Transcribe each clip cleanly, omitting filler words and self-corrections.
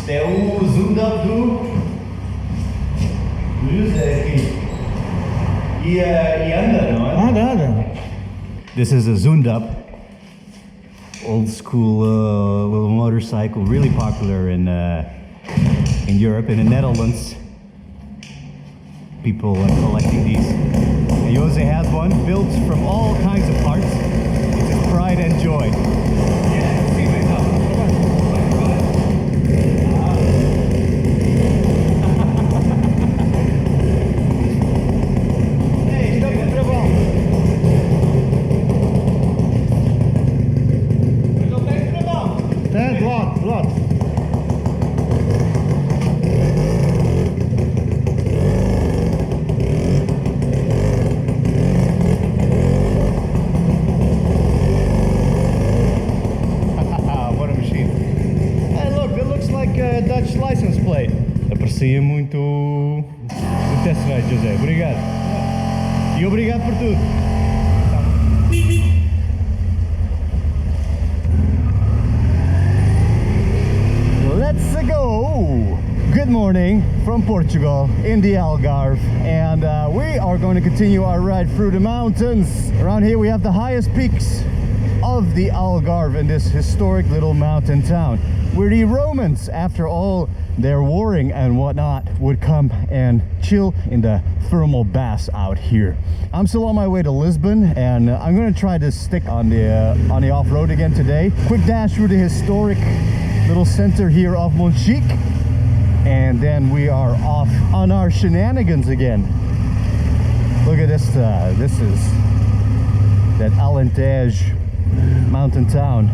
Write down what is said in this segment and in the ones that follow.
Isto é o zoom up do José aqui. E anda, não é? Anda. This is a zoomed up, old school little motorcycle, really popular in Europe, in the Netherlands. People are collecting these. And Jose has one built from all kinds of parts. It's his pride and joy. License plate. Aprecia muito o test ride, José. Obrigado. E obrigado por tudo. Let's go! Good morning from Portugal in the Algarve, and we are going to continue our ride through the mountains. Around here we have the highest peaks of the Algarve in this historic little mountain town, where the Romans, after all their warring and whatnot, would come and chill in the thermal baths out here. I'm still on my way to Lisbon, and I'm going to try to stick on the off-road again today. Quick dash through the historic little center here of Montjuïc, and then we are off on our shenanigans again. Look at this. This is that Alentejo mountain town.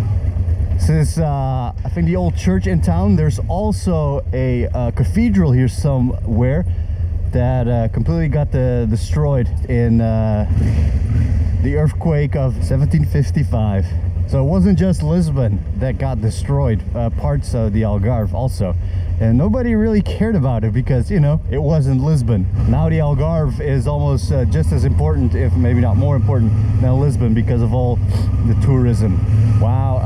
This is I think the old church in town. There's also a cathedral here somewhere that completely got destroyed in the earthquake of 1755. So it wasn't just Lisbon that got destroyed, parts of the Algarve also. And nobody really cared about it because, you know, it wasn't Lisbon. Now the Algarve is almost just as important, if maybe not more important, than Lisbon because of all the tourism. Wow,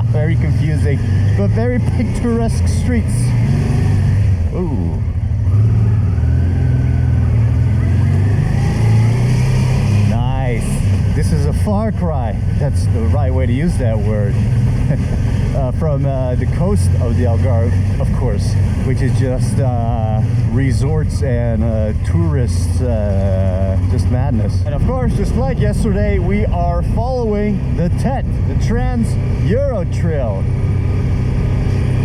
very confusing, but very picturesque streets. Ooh. Nice. This is a far cry. That's the right way to use that word. From the coast of the Algarve, of course, which is just resorts and tourists, just madness. And of course, just like yesterday, we are following the TET, the Trans-Euro Trail,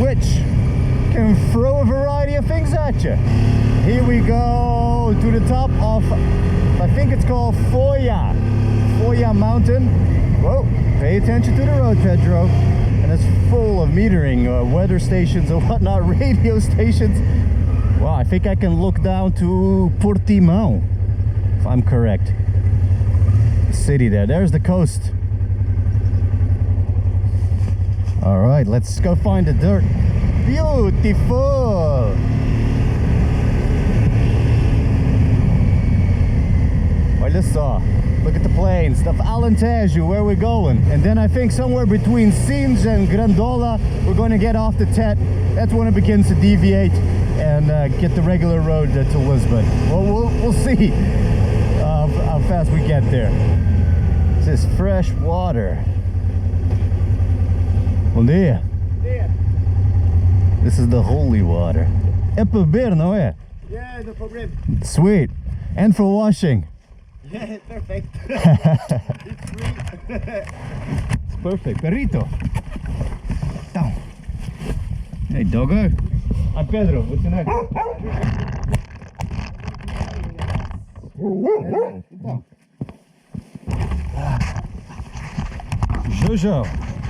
which can throw a variety of things at you. Here we go to the top of, I think it's called Foya Mountain. Whoa, pay attention to the road, Pedro. And it's full of metering, weather stations and whatnot, radio stations. Wow, I think I can look down to Portimão, if I'm correct. The city there. There's the coast. All right, let's go find the dirt. Beautiful. Olha só. Look at the plains of Alentejo, where we're going. And then I think somewhere between Sines and Grandola, we're going to get off the TET. That's when it begins to deviate and get the regular road to Lisbon. Well, we'll see how fast we get there. This is fresh water. Bom dia. This is the holy water. É para beber, não é? Yeah, no problem. Sweet. And for washing. Yeah, perfect. It's free. It's perfect. Perrito. Down. Hey, doggo. I'm Pedro. What's your name? Jojo.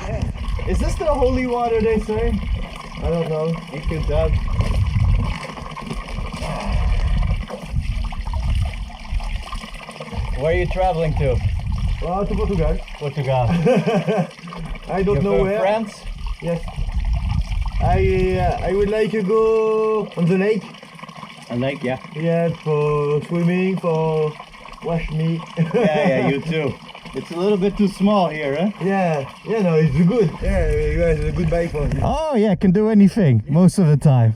Yeah. Is this the holy water they say? I don't know. You can tell. Where are you traveling to? To Portugal. Portugal. I don't know where. France? Yes. I would like to go on the lake. A lake, yeah. Yeah, for swimming, for wash me. Yeah, you too. It's a little bit too small here, huh? Yeah, no, it's good. Yeah, it's a good bike for me. Oh yeah, can do anything most of the time.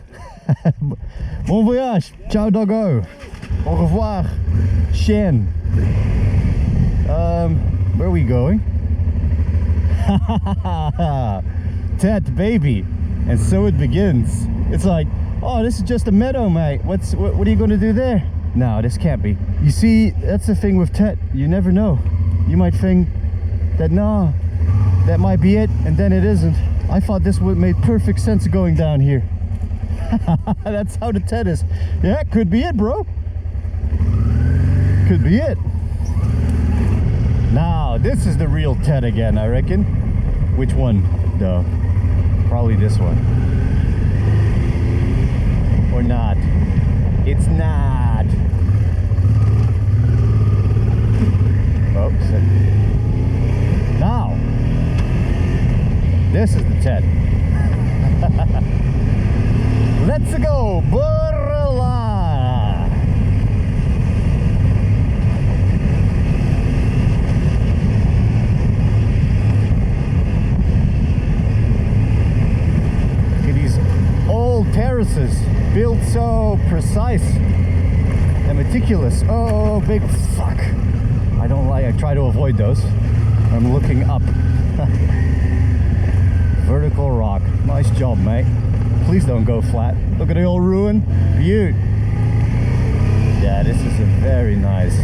Bon voyage. Ciao doggo. Au revoir. Chien. Where are we going? Tet baby. And so it begins. It's like, oh, this is just a meadow, mate. What are you going to do there? No, this can't be. You see, that's the thing with Tet. You never know. You might think that, no, that might be it, and then it isn't. I thought this would make perfect sense going down here. That's how the Tet is. Yeah, could be it, bro. Could be it. Now, this is the real Tet again, I reckon. Which one, though? Probably this one. Or not. It's not. Oops. Now, this is the Tet. Let's go, Burla. Look at these old terraces, built so precise and meticulous. Oh, big fuck. I don't like, I try to avoid those. I'm looking up. Vertical rock. Nice job, mate. Please don't go flat. Look at the old ruin. Beaut. Yeah, this is a very nice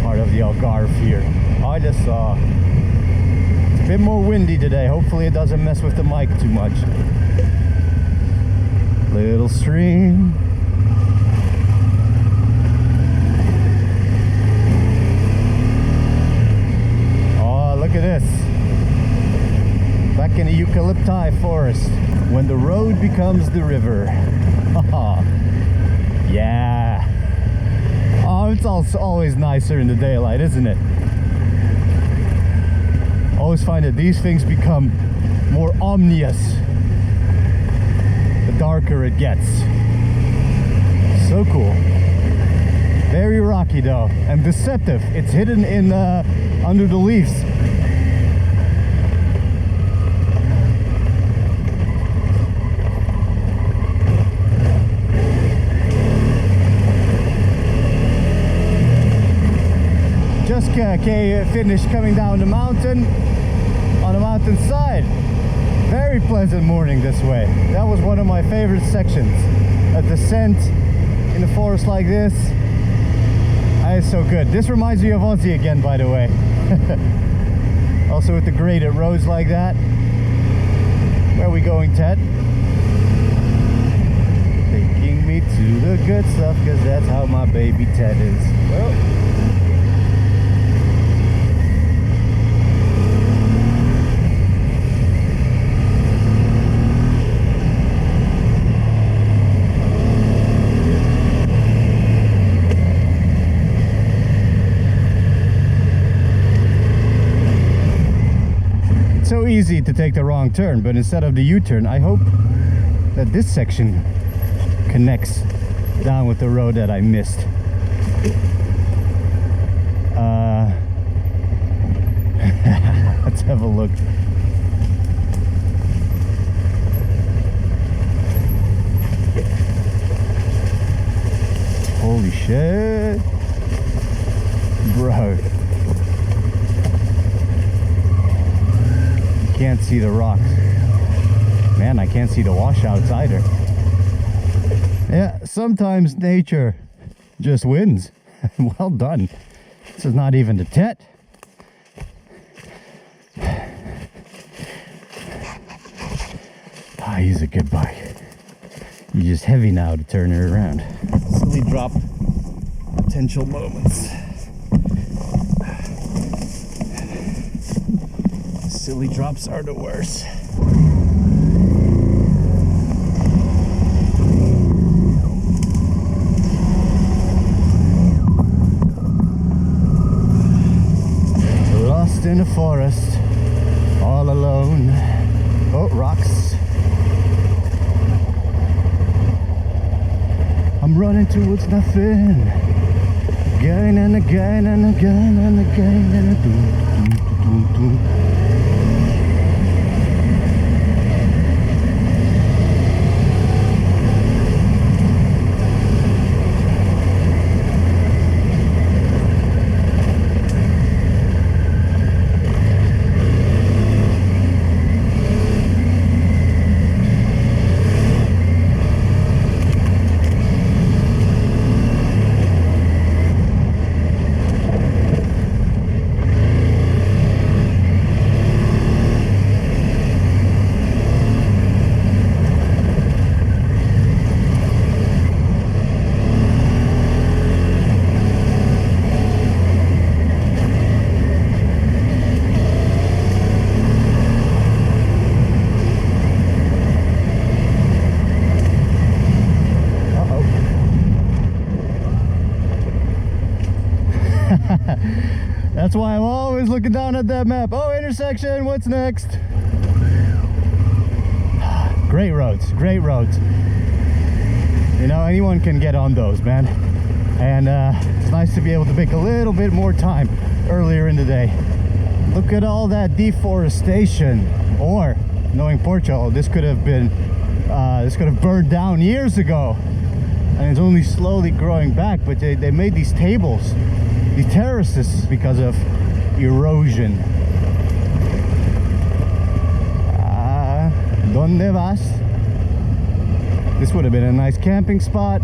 part of the Algarve here. I just saw. It's a bit more windy today. Hopefully it doesn't mess with the mic too much. Little stream. Oh, look at this. Back in the eucalypti forest, when the road becomes the river. Yeah. Oh, it's also always nicer in the daylight, isn't it? I always find that these things become more ominous the darker it gets. So cool. Very rocky though, and deceptive. It's hidden in under the leaves. Just finished coming down the mountain, on the mountainside. Very pleasant morning this way. That was one of my favorite sections. A descent in the forest like this. It's so good. This reminds me of Aussie again, by the way. Also with the graded roads like that. Where are we going, Ted? Taking me to the good stuff, because that's how my baby Ted is. Well, so easy to take the wrong turn, but instead of the U-turn, I hope that this section connects down with the road that I missed. Let's have a look. Holy shit, bro. Can't see the rocks. Man, I can't see the washouts either. Yeah, sometimes nature just wins. Well done. This is not even the Tet. Ah, he's a good bike. He's just heavy now to turn her around. Silly drop potential moments. Silly drops are the worst. Lost in the forest, all alone. Oh, rocks. I'm running towards nothing. again and again and again and again and again. That's why I'm always looking down at that map. Oh, intersection, what's next? Great roads, great roads. You know, anyone can get on those, man. And it's nice to be able to make a little bit more time earlier in the day. Look at all that deforestation. Or, knowing Portugal, this could have burned down years ago. And it's only slowly growing back, but they made these tables, these terraces, because of erosion. ¿Dónde vas? This would have been a nice camping spot.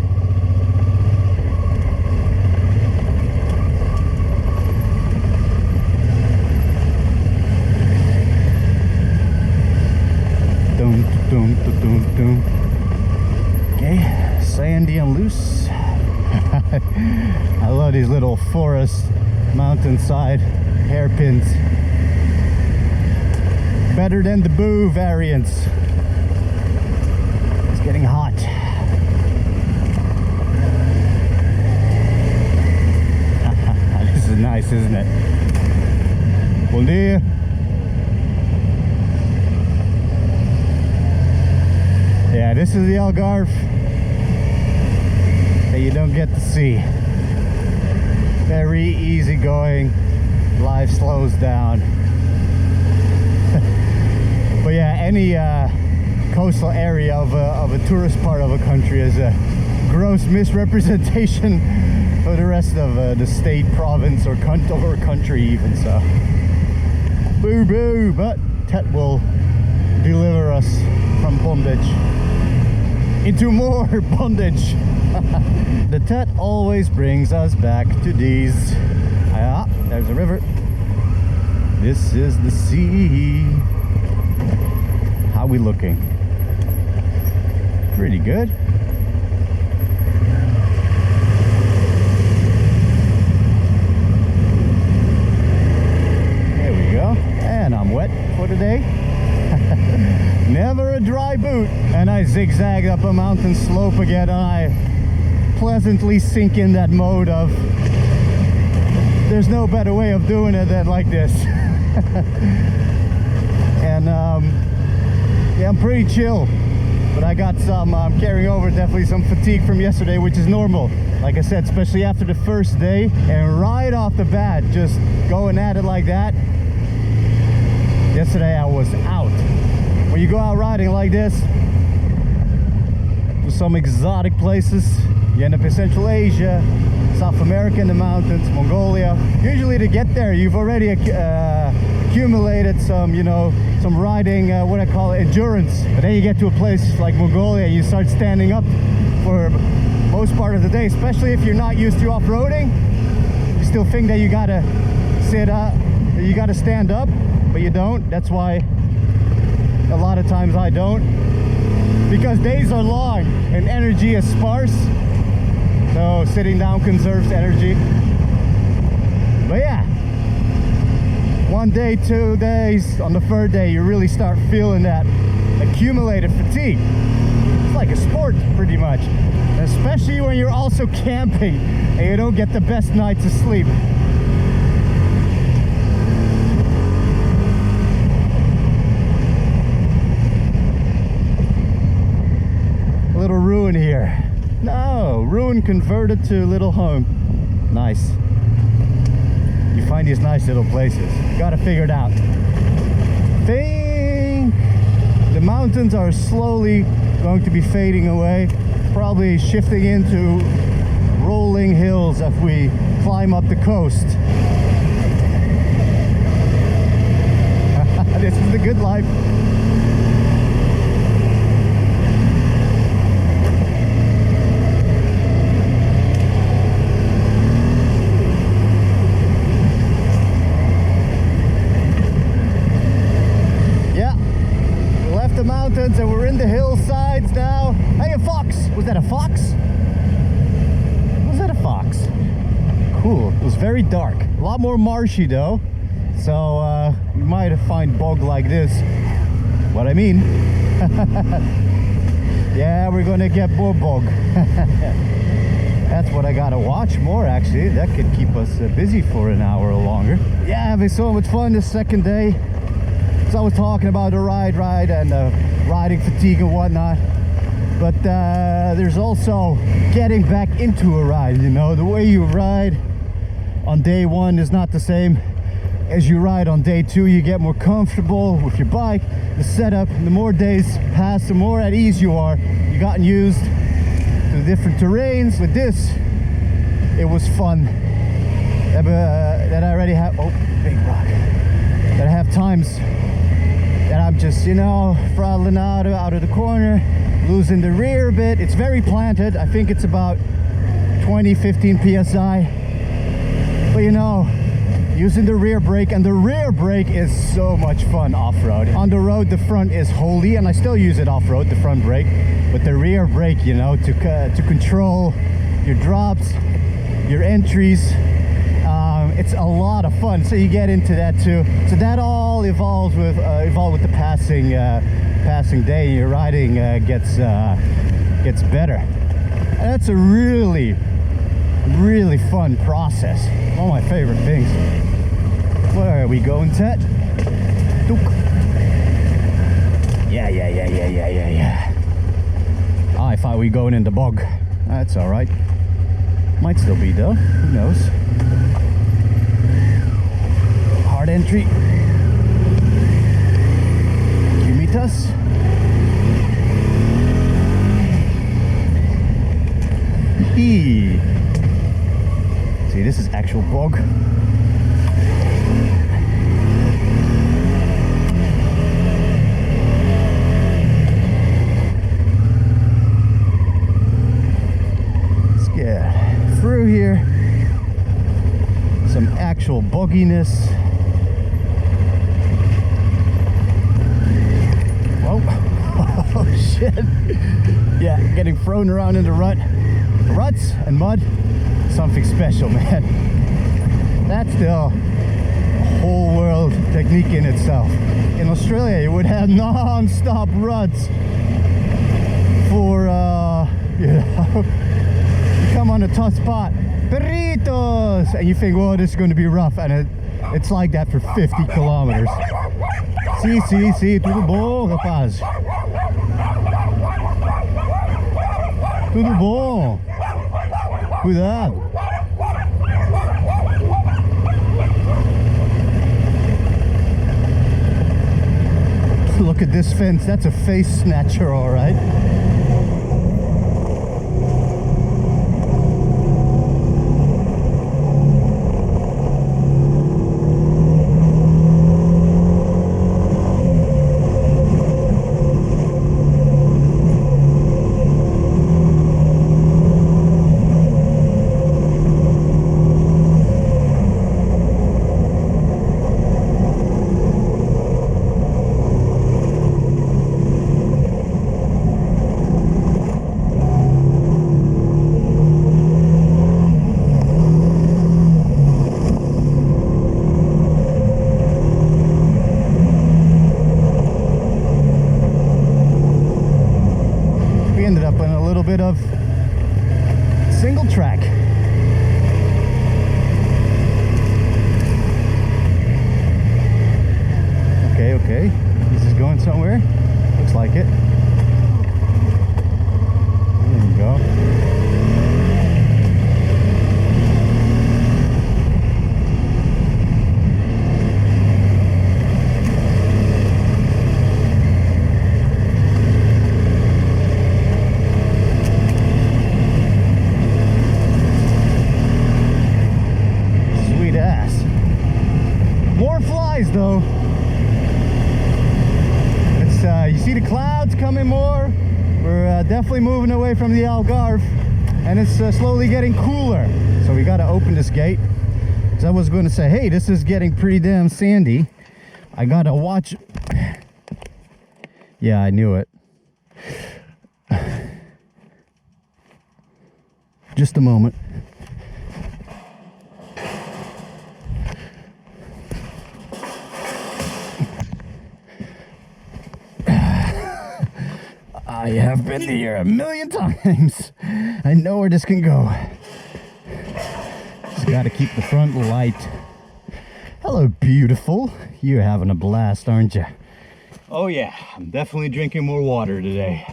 Dum, dum, dum, dum, dum. Okay, sandy and loose. I love these little forest mountainside hairpins. Better than the Boo variants. It's getting hot. This is nice, isn't it? Bon dia. Yeah, this is the Algarve that you don't get to see. Very easygoing. Life slows down. But yeah, any coastal area of a tourist part of a country is a gross misrepresentation of the rest of the state, province, or country even. So, boo boo. But Tet will deliver us from bondage into more bondage. The Tet always brings us back to these. Ah, there's a river. This is the sea. How we looking? Pretty good. There we go. And I'm wet for today. Never a dry boot. And I zigzagged up a mountain slope again, and I pleasantly sink in that mode of there's no better way of doing it than like this. And yeah, I'm pretty chill, but I got some, I'm carrying over definitely some fatigue from yesterday, which is normal. Like I said, especially after the first day, and right off the bat, just going at it like that. Yesterday I was out. When you go out riding like this, to some exotic places, you end up in Central Asia, South America in the mountains, Mongolia. Usually to get there, you've already accumulated some, you know, some riding, what I call endurance. But then you get to a place like Mongolia, you start standing up for most part of the day, especially if you're not used to off-roading. You still think that you gotta sit up, you gotta stand up, but you don't. That's why a lot of times I don't, because days are long and energy is sparse. So sitting down conserves energy. But yeah, 1 day, 2 days, on the third day you really start feeling that accumulated fatigue. It's like a sport pretty much, especially when you're also camping and you don't get the best nights of sleep. A little ruin here. No, ruin converted to little home. Nice. You find these nice little places. Gotta figure it out. Think the mountains are slowly going to be fading away, probably shifting into rolling hills as we climb up the coast. This is the good life. The mountains and we're in the hillsides now. Hey, a fox! Was that a fox? Was that a fox? Cool. It was very dark. A lot more marshy though. So we might find bog like this. What I mean? Yeah, we're gonna get more bog. That's what I gotta watch more actually. That could keep us busy for an hour or longer. Yeah, having so much fun this second day. So I was talking about the ride and riding fatigue and whatnot, but there's also getting back into a ride. You know, the way you ride on day one is not the same as you ride on day two. You get more comfortable with your bike, the setup. The more days pass, the more at ease you are. You gotten used to different terrains. With this, it was fun. That I already have. Oh, big rock. That I have times that I'm just, you know, throttling out of the corner, losing the rear a bit. It's very planted. I think it's about 15 psi. But you know, using the rear brake, and the rear brake is so much fun off-road. On the road, the front is holy, and I still use it off-road, the front brake. But the rear brake, you know, to control your drops, your entries, it's a lot of fun. So you get into that too. So that all evolved with the passing day. Your riding gets better. And that's a really fun process. One of my favorite things. Where are we going, Ted? Yeah. Oh, I thought we were going in the bog. That's all right. Might still be though. Who knows? Hard entry. You meet us? See, this is actual bog. Let's get through here. Some actual bogginess. Oh shit. Yeah, getting thrown around in the ruts and mud, something special, man. That's still a whole world technique in itself. In Australia, you would have non-stop ruts for you know, you come on a tough spot, burritos, and you think, well, this is going to be rough, and it's like that for 50 kilometers. Sim, tudo bom, rapaz? Tudo bom? Cuidado. Look at this fence. That's a face snatcher, all right. Of single track. Okay, this is going somewhere. Looks like it. There you go. more. We're definitely moving away from the Algarve, and it's slowly getting cooler. So we got to open this gate. So I was going to say, hey, this is getting pretty damn sandy. I got to watch. Yeah, I knew it. Just a moment. I have been here a million times. I know where this can go. Just gotta keep the front light. Hello, beautiful. You're having a blast, aren't you? Oh yeah, I'm definitely drinking more water today.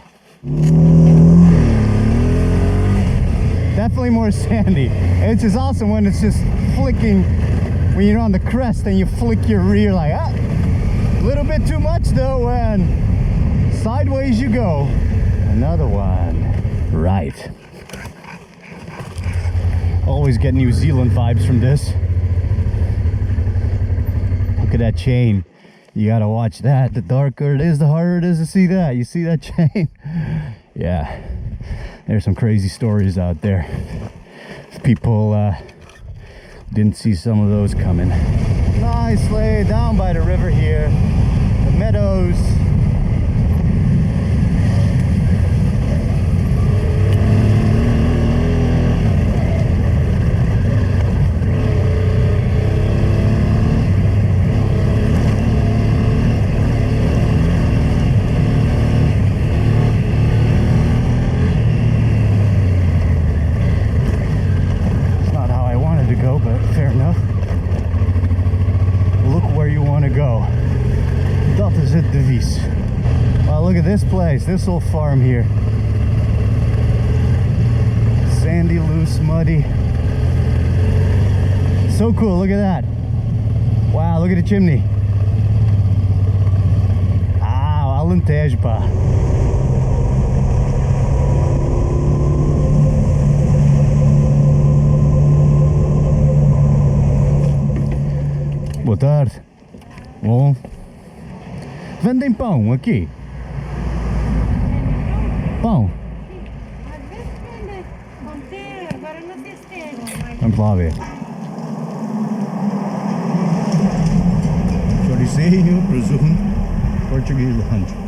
Definitely more sandy. It's just awesome when it's just flicking, when you're on the crest and you flick your rear like, ah. A little bit too much though, and sideways you go. Another one. Right. Always get New Zealand vibes from this. Look at that chain. You gotta watch that. The darker it is, the harder it is to see that. You see that chain? Yeah. There's some crazy stories out there. People didn't see some of those coming. Nicely down by the river here. The meadows. Wow, look at this place, this old farm here. Sandy, loose, muddy. So cool, look at that. Wow, look at the chimney. Ah, Alentejo, pá. Boa tarde. Bom. Vendem pão aqui? Pão? Às vezes vende ponteiro, agora não sei se tem. Vamos lá ver. Choricinho, presunto, Portuguese lunch.